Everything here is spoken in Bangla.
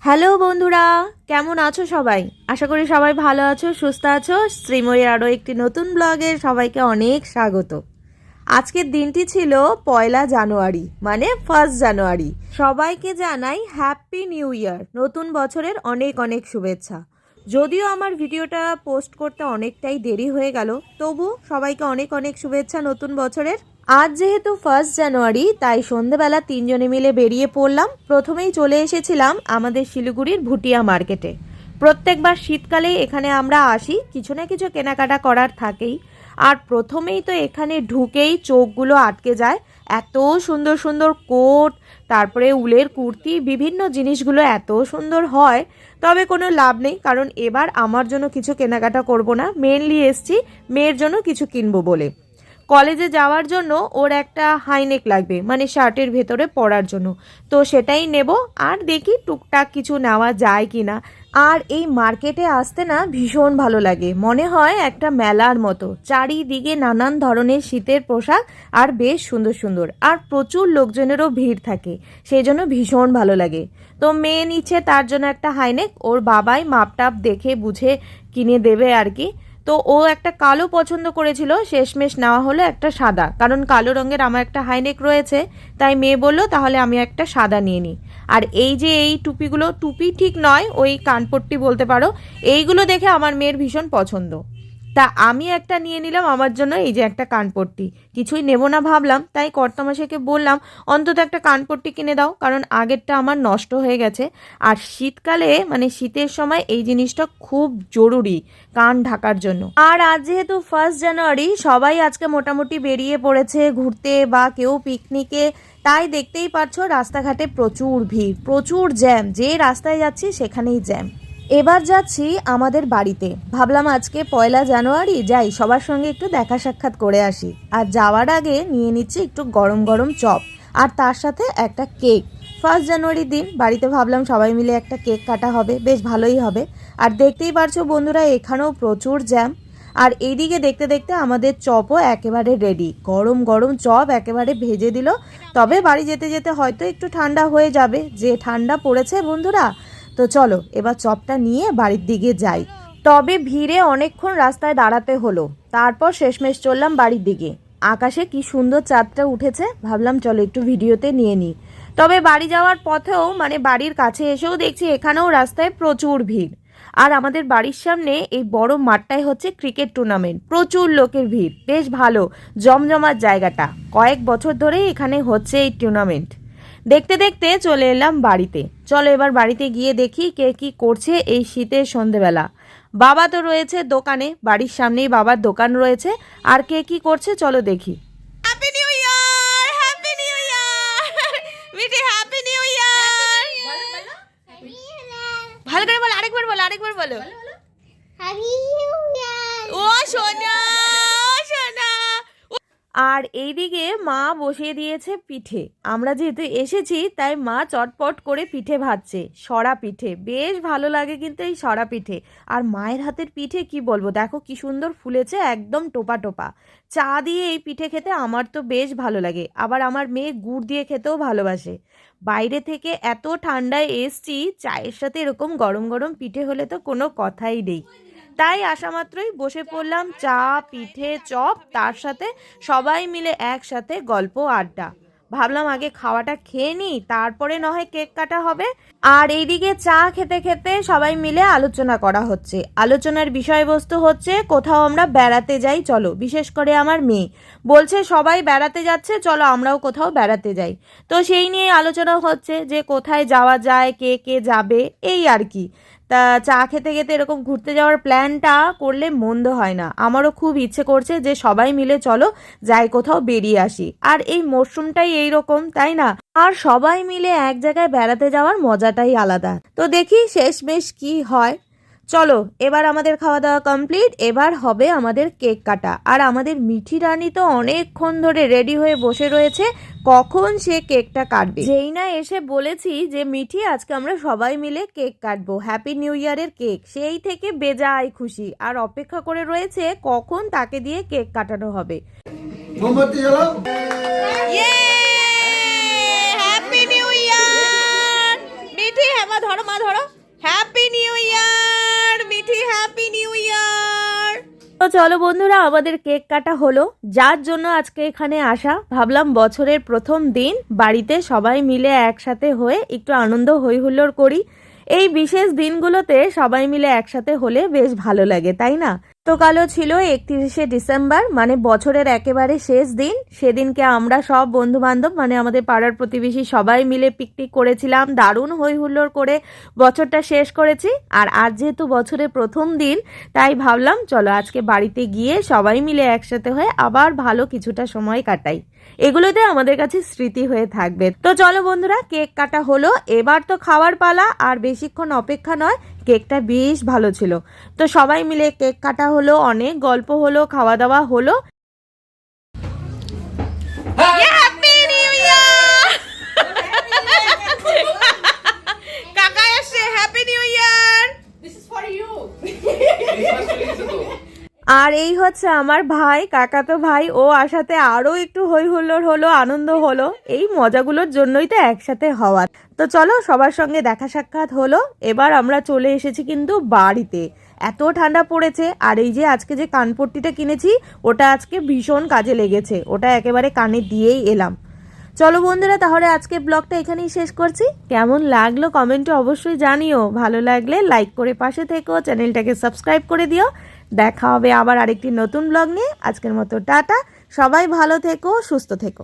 হ্যালো বন্ধুরা, কেমন আছো সবাই? আশা করি সবাই ভালো আছো, সুস্থ আছো। শ্রীময়ীর আরও একটি নতুন ব্লগে সবাইকে অনেক স্বাগত। আজকের দিনটি ছিল 1 জানুয়ারি, মানে 1 জানুয়ারি। সবাইকে জানাই হ্যাপি নিউ ইয়ার, নতুন বছরের অনেক অনেক শুভেচ্ছা। যদিও আমার ভিডিওটা পোস্ট করতে অনেকটাই দেরি হয়ে গেল, তবু সবাইকে অনেক অনেক শুভেচ্ছা নতুন বছরের। আজ যেহেতু 1 জানুয়ারি, তাই সন্ধেবেলা তিনজনে মিলে বেরিয়ে পড়লাম। প্রথমেই চলে এসেছিলাম আমাদের শিলিগুড়ির ভুটিয়া মার্কেটে। প্রত্যেকবার শীতকালেই এখানে আমরা আসি, কিছু না কিছু কেনাকাটা করার থাকেই। আর প্রথমেই তো এখানে ঢুকেই চোখগুলো আটকে যায়। এত সুন্দর সুন্দর কোট, তারপরে উলের কুর্তি, বিভিন্ন জিনিসগুলো এত সুন্দর হয়। তবে কোনো লাভ নেই, কারণ এবার আমার জন্য কিছু কেনাকাটা করব না, মেনলি এসছি মেয়ের জন্য কিছু কিনবো বলে। কলেজে যাওয়ার জন্য ওর একটা হাইনেক লাগবে, মানে শার্টের ভেতরে পরার জন্য, তো সেটাই নেব। আর দেখি টুকটাক কিছু নেওয়া যায় কি না। আর এই মার্কেটে আসতে না ভীষণ ভালো লাগে, মনে হয় একটা মেলার মতো। চারিদিকে নানান ধরনের শীতের পোশাক, আর বেশ সুন্দর সুন্দর, আর প্রচুর লোকজনেরও ভিড় থাকে, সেই জন্য ভীষণ ভালো লাগে। তো মেয়ে নিচ্ছে তার জন্য একটা হাইনেক, ওর বাবাই মাপটাপ দেখে বুঝে কিনে দেবে আর কি। তো ও একটা কালো পছন্দ করেছিল, শেষমেশ নেওয়া হলো একটা সাদা, কারণ কালো রঙের আমার একটা হাইনেক রয়েছে। তাই মেয়ে বললো তাহলে আমি একটা সাদা নিয়ে নিই। আর এই যে এই টুপিগুলো, টুপি ঠিক নয়, ওই কানপট্টি বলতে পারো, এইগুলো দেখে আমার মেয়ের ভীষণ পছন্দ। তা আমি একটা নিয়ে নিলাম আমার জন্য, এই যে একটা কানপট্টি। কিছুই নেব না ভাবলাম, তাই কর্তামশাইকে বললাম অন্তত একটা কানপট্টি কিনে দাও, কারণ আগেরটা আমার নষ্ট হয়ে গেছে। আর শীতকালে, মানে শীতের সময় এই জিনিসটা খুব জরুরি কান ঢাকার জন্য। আর আজ যেহেতু 1 জানুয়ারি, সবাই আজকে মোটামুটি বেরিয়ে পড়েছে ঘুরতে বা কেউ পিকনিকে। তাই দেখতেই পারছো রাস্তাঘাটে প্রচুর ভিড়, প্রচুর জ্যাম, যে রাস্তায় যাচ্ছি সেখানেই জ্যাম। এবার যাচ্ছি আমাদের বাড়িতে, ভাবলাম আজকে 1 জানুয়ারি যাই, সবার সঙ্গে একটু দেখা সাক্ষাৎ করে আসি। আর যাওয়ার আগে নিয়ে নিচ্ছি একটু গরম গরম চপ, আর তার সাথে একটা কেক। 1 জানুয়ারির দিন বাড়িতে ভাবলাম সবাই মিলে একটা কেক কাটা হবে, বেশ ভালোই হবে। আর দেখতেই পারছো বন্ধুরা, এখানেও প্রচুর জ্যাম। আর এইদিকে দেখতে দেখতে আমাদের চপও একেবারে রেডি, গরম গরম চপ একেবারে ভেজে দিল। তবে বাড়ি যেতে যেতে হয়তো একটু ঠান্ডা হয়ে যাবে, যে ঠান্ডা পড়েছে বন্ধুরা। তো চলো এবার চপটা নিয়ে বাড়ির দিকে যাই। তবে ভিড়ে অনেকক্ষণ রাস্তায় দাঁড়াতে হলো, তারপর শেষমেশ চললাম বাড়ির দিকে। আকাশে কি সুন্দর চাঁদটা উঠেছে, ভাবলাম চলো একটু ভিডিওতে নিয়ে নিই। তবে বাড়ি যাওয়ার পথেও, মানে বাড়ির কাছে এসেও দেখছি এখানেও রাস্তায় প্রচুর ভিড়। আর আমাদের বাড়ির সামনে এই বড় মাঠটাই হচ্ছে ক্রিকেট টুর্নামেন্ট, প্রচুর লোকের ভিড়, বেশ ভালো জমজমার জায়গাটা। কয়েক বছর ধরেই এখানে হচ্ছে এই টুর্নামেন্ট। দেখতে দেখতে চলে এলাম বাড়িতে। চলো এবার বাড়িতে গিয়ে দেখি কে কি করছে এই শীতের সন্ধেবেলা। বাবা তো রয়েছে দোকানে, বাড়ির সামনেই বাবার দোকান রয়েছে। আর কে কি করছে চলো দেখি। Happy new year, happy new year, Mithi happy new year. ভালো করে বলো, আরেকবার বলো, আরেকবার বলো। ও সোনা, সোনা। আর এইদিকে মা বসিয়ে দিয়েছে পিঠে। আমরা যেহেতু এসেছি তাই মা চটপট করে পিঠে ভাজছে, সরা পিঠে। বেশ ভালো লাগে কিন্তু এই সরা পিঠে। আর মায়ের হাতের পিঠে কি বলবো, দেখো কি সুন্দর ফুলেছে, একদম টোপা টোপা। চা দিয়ে এই পিঠে খেতে আমার তো বেশ ভালো লাগে, আবার আমার মেয়ে গুড় দিয়ে খেতেও ভালোবাসে। বাইরে থেকে এত ঠান্ডায় এসছি, চায়ের সাথে এরকম গরম গরম পিঠে হলে তো কোনো কথাই নেই। তাই আসা মাত্রই বসে পড়লাম, চা পিঠে চপ, তার সাথে সবাই মিলে একসাথে গল্প আড্ডা। ভাবলাম আগে খাওয়াটা খেয়ে নিই, তারপরে না হয় কেক কাটা হবে। আর এইদিকে চা খেতে খেতে সবাই মিলে আলোচনা করা হচ্ছে। আলোচনার বিষয়বস্তু হচ্ছে কোথাও আমরা বেড়াতে যাই চলো, বিশেষ করে আমার মেয়ে বলছে সবাই বেড়াতে যাচ্ছে, চলো আমরাও কোথাও বেড়াতে যাই। তো সেই নিয়ে আলোচনা হচ্ছে যে কোথায় যাওয়া যায়, কে কে যাবে, এই আর কি। তা চা খেতে খেতে এরকম ঘুরতে যাওয়ার প্ল্যানটা করলে মন্দ হয় না। আমারও খুব ইচ্ছে করছে যে সবাই মিলে চলো যাই কোথাও বেরিয়ে আসি। আর এই মরশুমটাই এইরকম, তাই না? আর সবাই মিলে এক জায়গায় বেড়াতে যাওয়ার মজাটাই আলাদা। তো দেখি শেষমেশ কি হয়। চলো এবার আমাদের খাওয়া দাওয়া কমপ্লিট, এবার হবে আমাদের কেক কাটা। আর আমাদের মিঠি রানী তো অনেকক্ষণ ধরে রেডি হয়ে বসে রয়েছে, কখন সে কেকটা কাটবে। যেই না এসে বলেছি যে মিঠি আজকে আমরা সবাই মিলে কেক কাটবো, হ্যাপি নিউ ইয়ারের কেক, সেই থেকে বেজায় খুশি। আর অপেক্ষা করে রয়েছে কখন তাকে দিয়ে কেক কাটানো হবে। মোমবাতি জ্বালাও। Happy new year Mithi. হ্যাঁ মা ধরো happy new year Mithi, happy new year. তো চলো বন্ধুরা, আমাদের কেক কাটা হলো। যার জন্য আজকে এখানে আসা, ভাবলাম বছরের প্রথম দিন বাড়িতে সবাই মিলে একসাথে হয়ে একটু আনন্দ হই হুল্লোড় করি। এই বিশেষ দিনগুলোতে সবাই মিলে একসাথে হলে বেশ ভালো লাগে, তাই না? তো কালও ছিল 31শে ডিসেম্বর, মানে বছরের একেবারে শেষ দিন। সেদিনকে আমরা সব বন্ধু বান্ধব, মানে আমাদের পাড়ার প্রতিবেশী সবাই মিলে পিকনিক করেছিলাম, দারুণ হই হুল্লোড় করে বছরটা শেষ করেছি। আর আজ যেহেতু বছরের প্রথম দিন, তাই ভাবলাম চলো আজকে বাড়িতে গিয়ে সবাই মিলে একসাথে হয়ে আবার ভালো কিছুটা সময় কাটাই। এগুলোতে আমাদের কাছে স্মৃতি হয়ে থাকবে। তো চলো বন্ধুরা, কেক কাটা হলো, এবার তো খাওয়ার পালা। আর বেশিক্ষণ অপেক্ষা নয়, কেকটা বেশ ভালো ছিল। তো সবাই মিলে কেক কাটা হলো, অনেক গল্প হলো, খাওয়া দাওয়া হলো। Happy new year! কাকা এসে happy new year! This is for you. আর এই হচ্ছে আমার ভাই, কাকাতো ভাই। ও আসাতে আরো একটু হই হুল্লোড় হলো, আনন্দ হলো। এই মজাগুলোর জন্যই তো একসাথে হওয়া। তো চলো, সবার সঙ্গে দেখা সাক্ষাৎ হলো। এবার আমরা চলে এসেছি কিন্তু বাড়িতে। এত ঠান্ডা পড়েছে। আর এই যে আজকে যে কানপট্টিটা কিনেছি, ওটা আজকে ভীষণ কাজে লেগেছে। ওটা একেবারে কানে দিয়েই এলাম। চলো বন্ধুরা, তাহলে আজকে ব্লগটা এখানেই শেষ করছি। কেমন লাগলো কমেন্টে অবশ্যই জানিও। ভালো লাগলে লাইক করে পাশে থেকো, চ্যানেলটাকে সাবস্ক্রাইব করে দিও। দেখা হবে আবার আরেকটি নতুন ব্লগ নিয়ে। আজকের মতো টাটা, সবাই ভালো থেকো, সুস্থ থেকো।